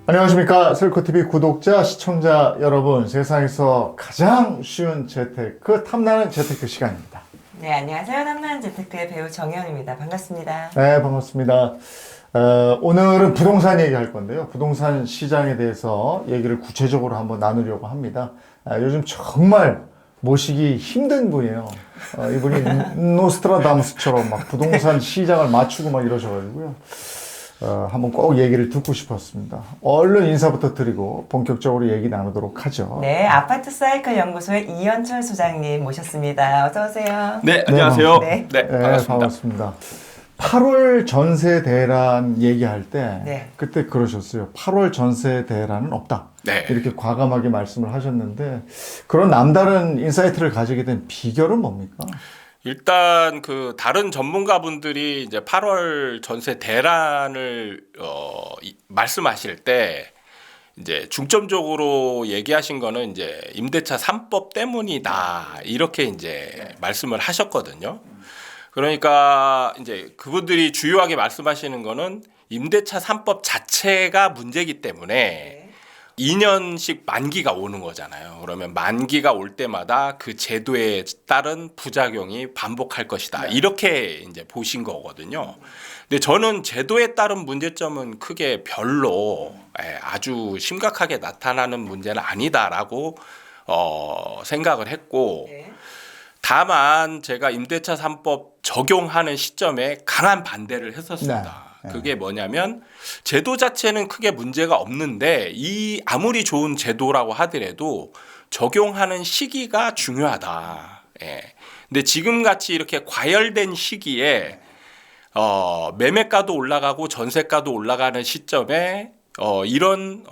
안녕하십니까. 셀코TV 구독자, 시청자 여러분. 세상에서 가장 쉬운 재테크, 탐나는 재테크 시간입니다. 네, 안녕하세요. 탐나는 재테크의 배우 정혜원입니다. 반갑습니다. 네, 반갑습니다. 오늘은 부동산 얘기할 건데요. 부동산 시장에 대해서 얘기를 구체적으로 한번 나누려고 합니다. 요즘 정말 모시기 힘든 분이에요. 이분이 노스트라다무스처럼 막 부동산 시장을 맞추고 막 이러셔가지고요. 한번 꼭 얘기를 듣고 싶었습니다. 얼른 인사부터 드리고 본격적으로 얘기 나누도록 하죠. 네, 아파트 사이클 연구소의 이현철 소장님 모셨습니다. 어서 오세요. 네, 안녕하세요. 네. 네, 반갑습니다. 반갑습니다. 8월 전세 대란 얘기할 때 네. 그때 그러셨어요. 8월 전세 대란은 없다. 네. 이렇게 과감하게 말씀을 하셨는데 그런 남다른 인사이트를 가지게 된 비결은 뭡니까? 일단 그 다른 전문가분들이 이제 8월 전세 대란을 말씀하실 때 이제 중점적으로 얘기하신 거는 이제 임대차 3법 때문이다. 이렇게 이제 말씀을 하셨거든요. 그러니까 이제 그분들이 주요하게 말씀하시는 거는 임대차 3법 자체가 문제이기 때문에 2년씩 만기가 오는 거잖아요. 그러면 만기가 올 때마다 그 제도에 따른 부작용이 반복할 것이다. 이렇게 이제 보신 거거든요. 근데 저는 제도에 따른 문제점은 크게 별로 아주 심각하게 나타나는 문제는 아니다라고 생각을 했고, 다만 제가 임대차 3법 적용하는 시점에 강한 반대를 했었습니다. 네. 그게 뭐냐면 제도 자체는 크게 문제가 없는데 이 아무리 좋은 제도라고 하더라도 적용하는 시기가 중요하다. 예. 근데 지금 같이 이렇게 과열된 시기에 매매가도 올라가고 전세가도 올라가는 시점에 이런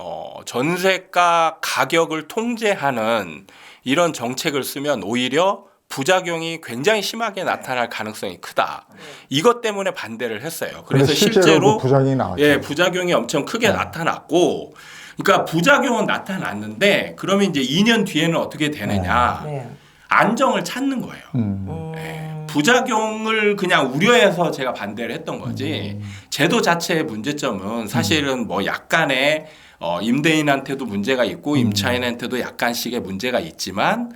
전세가 가격을 통제하는 이런 정책을 쓰면 오히려 부작용이 굉장히 심하게 나타날 가능성이 크다. 이것 때문에 반대를 했어요. 그래서 실제로 부작용이 나왔죠. 예, 부작용이 엄청 크게 나타났고, 그러니까 부작용은 나타났는데 그러면 이제 2년 뒤에는 어떻게 되느냐? 네. 안정을 찾는 거예요. 예, 부작용을 그냥 우려해서 제가 반대를 했던 거지. 제도 자체의 문제점은 사실은 뭐 약간의 임대인한테도 문제가 있고 임차인한테도 약간씩의 문제가 있지만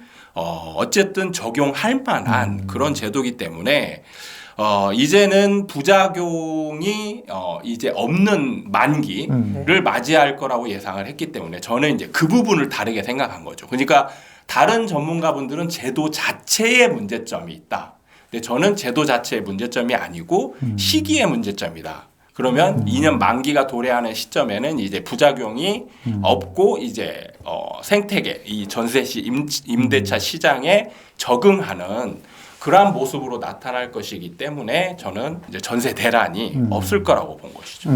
어쨌든 적용할 만한 그런 제도이기 때문에 이제는 부작용이 이제 없는 만기를 맞이할 거라고 예상을 했기 때문에 저는 이제 그 부분을 다르게 생각한 거죠. 그러니까 다른 전문가분들은 제도 자체의 문제점이 있다. 근데 저는 제도 자체의 문제점이 아니고 시기의 문제점이다. 그러면 2년 만기가 도래하는 시점에는 이제 부작용이 없고 이제 생태계 이 전세시 임대차 시장에 적응하는 그러한 모습으로 나타날 것이기 때문에 저는 이제 전세 대란이 없을 거라고 본 것이죠.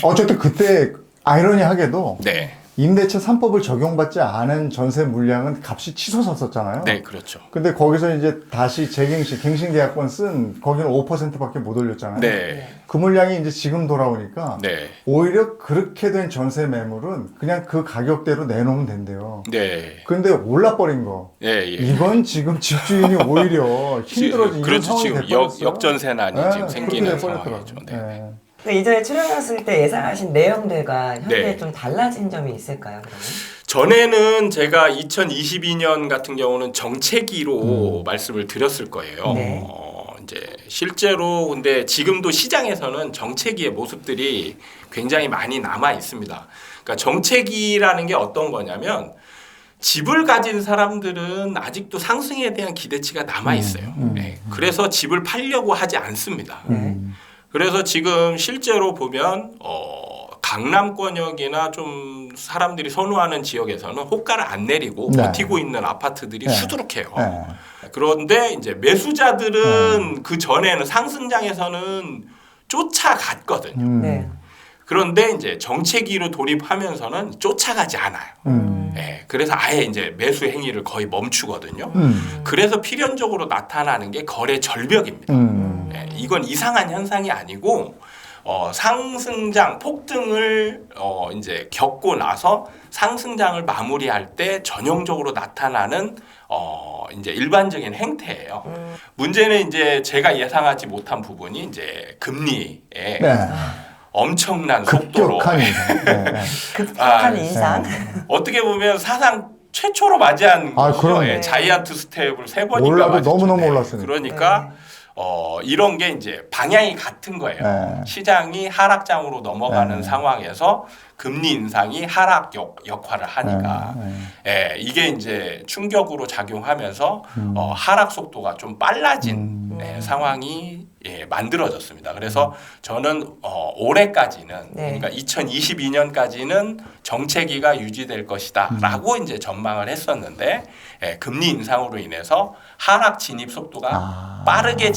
어쨌든 그때 아이러니하게도 네, 임대차 3법을 적용받지 않은 전세 물량은 값이 치솟았었잖아요. 네, 그렇죠. 근데 거기서 이제 다시 갱신계약권 쓴 거기는 5%밖에 못 올렸잖아요. 네, 그 물량이 이제 지금 돌아오니까 네, 오히려 그렇게 된 전세 매물은 그냥 그 가격대로 내놓으면 된대요. 네, 근데 올라버린 거. 예, 예. 이건 지금 집주인이 오히려 힘들어진 이런 그렇죠. 상황이 지금 돼버렸어요. 역전세난이 네, 지금 생기는 그렇게 돼버렸더라고요. 상황이죠. 네. 네. 근데 이전에 출연하셨을 때 예상하신 내용들과 현재 네. 좀 달라진 점이 있을까요, 그러면? 전에는 제가 2022년 같은 경우는 정체기로 말씀을 드렸을 거예요. 네. 이제 실제로 근데 지금도 시장에서는 정체기의 모습들이 굉장히 많이 남아 있습니다. 그러니까 정체기라는 게 어떤 거냐면 집을 가진 사람들은 아직도 상승에 대한 기대치가 남아 있어요. 네. 그래서 집을 팔려고 하지 않습니다. 그래서 지금 실제로 보면 강남권역이나 좀 사람들이 선호하는 지역에서는 호가를 안 내리고 네. 버티고 있는 아파트들이 네. 수두룩해요. 네. 그런데 이제 매수자들은 그 전에는 상승장에서는 쫓아갔거든요. 네. 그런데 이제 정체기로 돌입하면서는 쫓아가지 않아요. 예, 그래서 아예 이제 매수 행위를 거의 멈추거든요. 그래서 필연적으로 나타나는 게 거래 절벽입니다. 예, 이건 이상한 현상이 아니고 상승장 폭등을 이제 겪고 나서 상승장을 마무리할 때 전형적으로 나타나는 이제 일반적인 행태예요. 문제는 이제 제가 예상하지 못한 부분이 이제 금리에 네. 엄청난 속도로 급격한 인상. 네, 네. 급격한 인상. 어떻게 보면 사상 최초로 맞이한 거죠. 그러네. 예, 자이언트 스텝을 3번인가 몰라도 맞았죠. 너무너무 네. 몰랐으니까. 그러니까 이런 게 이제 방향이 같은 거예요. 네. 시장이 하락장으로 넘어가는 네. 상황에서 금리 인상이 하락 역할을 하니까 네, 예, 이게 이제 충격으로 작용하면서 하락 속도가 좀 빨라진 상황이 만들어졌습니다. 그래서 저는 올해까지는 네. 그러니까 2022년까지는 정체기가 유지될 것이다라고 이제 전망을 했었는데 금리 인상으로 인해서 하락 진입 속도가 빠르게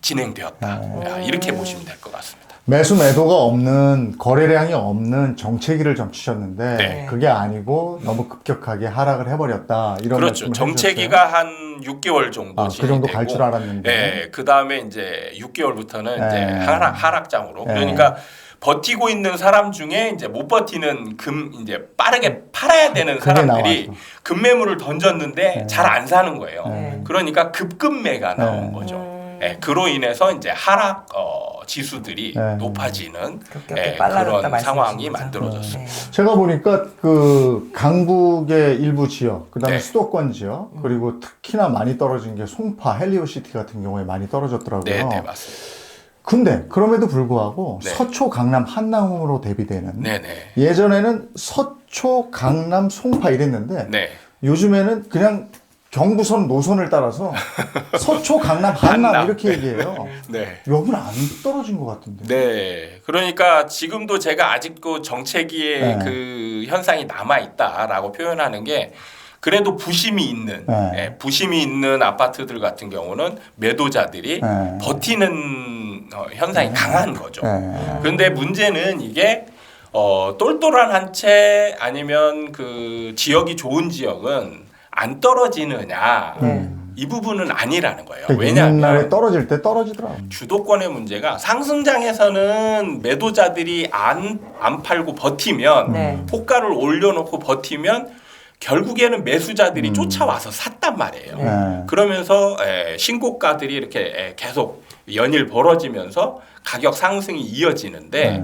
진행되었다. 이렇게 보시면 될 것 같습니다. 매수 매도가 없는 거래량이 없는 정체기를 점치셨는데 네. 그게 아니고 너무 급격하게 하락을 해버렸다 이런 그렇죠. 말씀을 정체기가 한 6개월 정도 그 정도 갈 진행되고, 줄 알았는데 예, 그 다음에 이제 6개월부터는 네. 이제 하락장으로. 네. 그러니까 버티고 있는 사람 중에 이제 못 버티는 이제 빠르게 팔아야 되는 그게 사람들이 나와서. 급매물을 던졌는데 잘 안 사는 거예요. 네. 그러니까 급매가 나온 거죠. 예, 그로 인해서 이제 하락 지수들이 네. 높아지는 급격히 빨라졌다 그런 상황이 말씀이신 거죠? 만들어졌습니다. 네. 제가 보니까 그 강북의 일부 지역, 그다음에 네. 수도권 지역, 그리고 특히나 많이 떨어진 게 송파, 헬리오시티 같은 경우에 많이 떨어졌더라고요. 네, 네, 맞습니다. 근데 그럼에도 불구하고 네. 서초, 강남, 한남으로 대비되는 네, 네. 예전에는 서초, 강남, 송파 이랬는데 네. 요즘에는 그냥 경부선 노선을 따라서 서초, 강남, 한남 한남. 이렇게 얘기해요. 네. 여기는 안 떨어진 것 같은데. 네. 그러니까 지금도 제가 아직도 정체기의 네. 그 현상이 남아 있다라고 표현하는 게 그래도 부심이 있는 네. 부심이 있는 아파트들 같은 경우는 매도자들이 네. 버티는 현상이 강한 거죠. 네. 그런데 문제는 이게 똘똘한 한 채 아니면 그 지역이 좋은 지역은 안 떨어지느냐 이 부분은 아니라는 거예요. 그러니까 왜냐하면 옛날에 떨어질 때 떨어지더라고. 주도권의 문제가 상승장에서는 매도자들이 안 팔고 버티면 네. 호가를 올려놓고 버티면 결국에는 매수자들이 쫓아와서 샀단 말이에요. 네. 그러면서 신고가들이 이렇게 계속 연일 벌어지면서 가격 상승이 이어지는데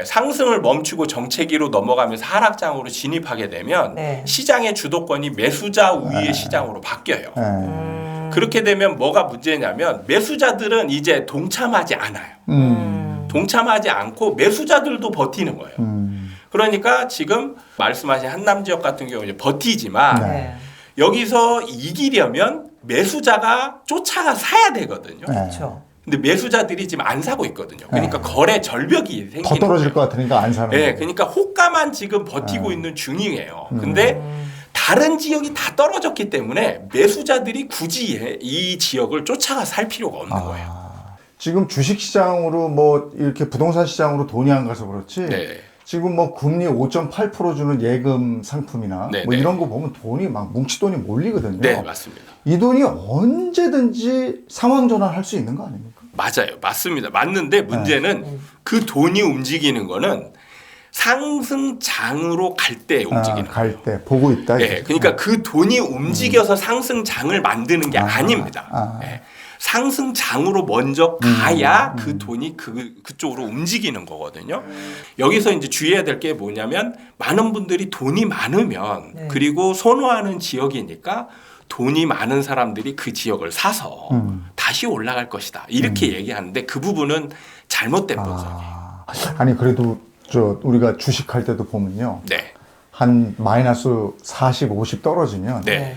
상승을 멈추고 정체기로 넘어가면서 하락장으로 진입하게 되면 네. 시장의 주도권이 매수자 우위의 시장으로 바뀌어요. 네. 그렇게 되면 뭐가 문제냐면 매수자들은 이제 동참하지 않아요. 동참하지 않고 매수자들도 버티는 거예요. 그러니까 지금 말씀하신 한남 지역 같은 경우 이제 버티지만 네. 여기서 이기려면 매수자가 쫓아가 사야 되거든요. 그렇죠. 근데 매수자들이 지금 안 사고 있거든요. 그러니까 거래 절벽이 생기는 더 떨어질 거예요. 것 같으니까 안 사는 네, 거예요. 그러니까 호가만 지금 버티고 있는 중이에요. 근데 다른 지역이 다 떨어졌기 때문에 매수자들이 굳이 이 지역을 쫓아가 살 필요가 없는 거예요. 지금 주식시장으로 뭐 이렇게 부동산 시장으로 돈이 안 가서 그렇지. 네. 지금 뭐 금리 5.8% 주는 예금 상품이나 네, 뭐 네. 이런 거 보면 돈이 막 뭉치돈이 몰리거든요. 네, 맞습니다. 이 돈이 언제든지 상황 전환할 수 있는 거 아닙니까? 맞아요. 맞습니다. 맞는데 문제는 그 돈이 움직이는 거는 상승장으로 갈 때 움직이는 거예요. 갈 때 보고 있다. 네, 그러니까 그 돈이 움직여서 상승장을 만드는 게 아닙니다. 네. 상승장으로 먼저 가야 그 돈이 그쪽으로 움직이는 거거든요. 여기서 이제 주의해야 될 게 뭐냐면 많은 분들이 돈이 많으면 네. 그리고 선호하는 지역이니까 돈이 많은 사람들이 그 지역을 사서 다시 올라갈 것이다. 이렇게 얘기하는데 그 부분은 잘못된 분석이에요. 아니 그래도 우리가 주식할 때도 보면요. 네. 한 마이너스 40, 50 떨어지면 네.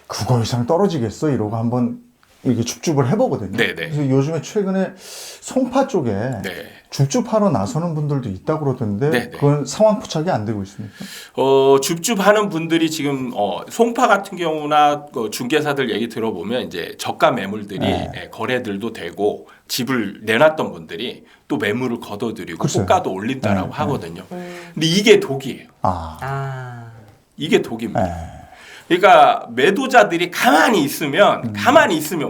그거 이상 떨어지겠어 이러고 한번 이렇게 줍줍을 해보거든요. 네, 네. 그래서 요즘에 최근에 송파 쪽에 네. 줍줍하러 나서는 분들도 있다고 그러던데 네, 네. 그건 상황 포착이 안 되고 있습니까? 줍줍하는 분들이 지금 송파 같은 경우나 중개사들 얘기 들어보면 이제 저가 매물들이 네. 거래들도 되고 집을 내놨던 분들이 또 매물을 걷어들이고 글쎄요. 호가도 올린다라고 네, 하거든요. 근데 이게 독이에요. 이게 독입니다. 네. 그러니까 매도자들이 가만히 있으면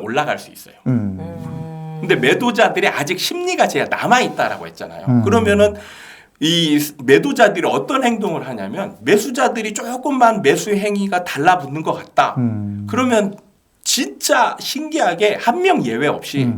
올라갈 수 있어요. 근데 매도자들이 아직 심리가 제가 남아 있다라고 했잖아요. 그러면은 이 매도자들이 어떤 행동을 하냐면 매수자들이 조금만 매수 행위가 달라붙는 것 같다. 그러면 진짜 신기하게 한 명 예외 없이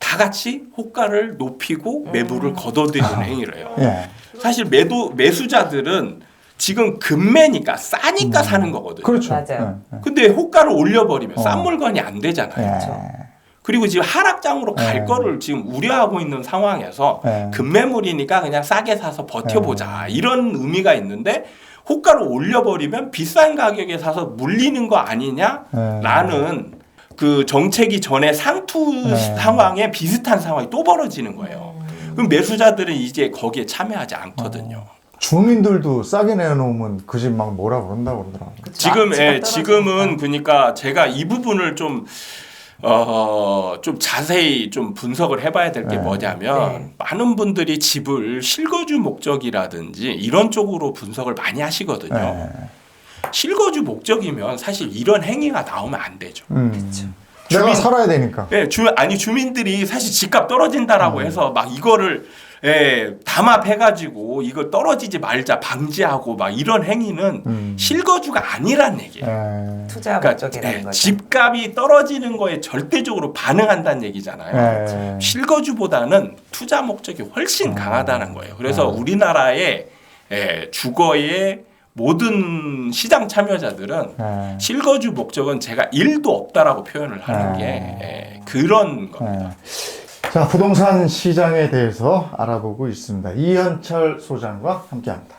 다 같이 호가를 높이고 매물을 걷어들이는 행위를 해요. 예. 사실 매수자들은 지금 금매니까 싸니까 사는 거거든요. 그렇죠. 맞아요. 예. 근데 호가를 올려버리면 싼 물건이 안 되잖아요. 예. 그리고 지금 하락장으로 갈 거를 지금 우려하고 있는 상황에서 급매물이니까 그냥 싸게 사서 버텨보자 이런 의미가 있는데 호가를 올려버리면 비싼 가격에 사서 물리는 거 아니냐라는 그 정책이 전에 상투 상황에 비슷한 상황이 또 벌어지는 거예요. 그럼 매수자들은 이제 거기에 참여하지 않거든요. 주민들도 싸게 내놓으면 그 집 막 뭐라 그런다고 그러더라고요. 그쵸. 지금 집값 지금은 그러니까 제가 이 부분을 좀 자세히 좀 분석을 해봐야 될 게 뭐냐면 네. 많은 분들이 집을 실거주 목적이라든지 이런 쪽으로 분석을 많이 하시거든요. 네. 실거주 목적이면 사실 이런 행위가 나오면 안 되죠. 내가 살아야 되니까. 네, 주민들이 사실 집값 떨어진다라고 해서 막 이거를 담합해가지고 이걸 떨어지지 말자 방지하고 막 이런 행위는 실거주가 아니란 얘기예요. 투자 목적이라는 거죠. 집값이 떨어지는 거에 절대적으로 반응한다는 얘기잖아요. 실거주보다는 투자 목적이 훨씬 강하다는 거예요. 그래서 우리나라의 주거의 모든 시장 참여자들은 실거주 목적은 제가 1도 없다라고 표현을 하는 게 그런 겁니다. 자, 부동산 시장에 대해서 알아보고 있습니다. 이현철 소장과 함께합니다.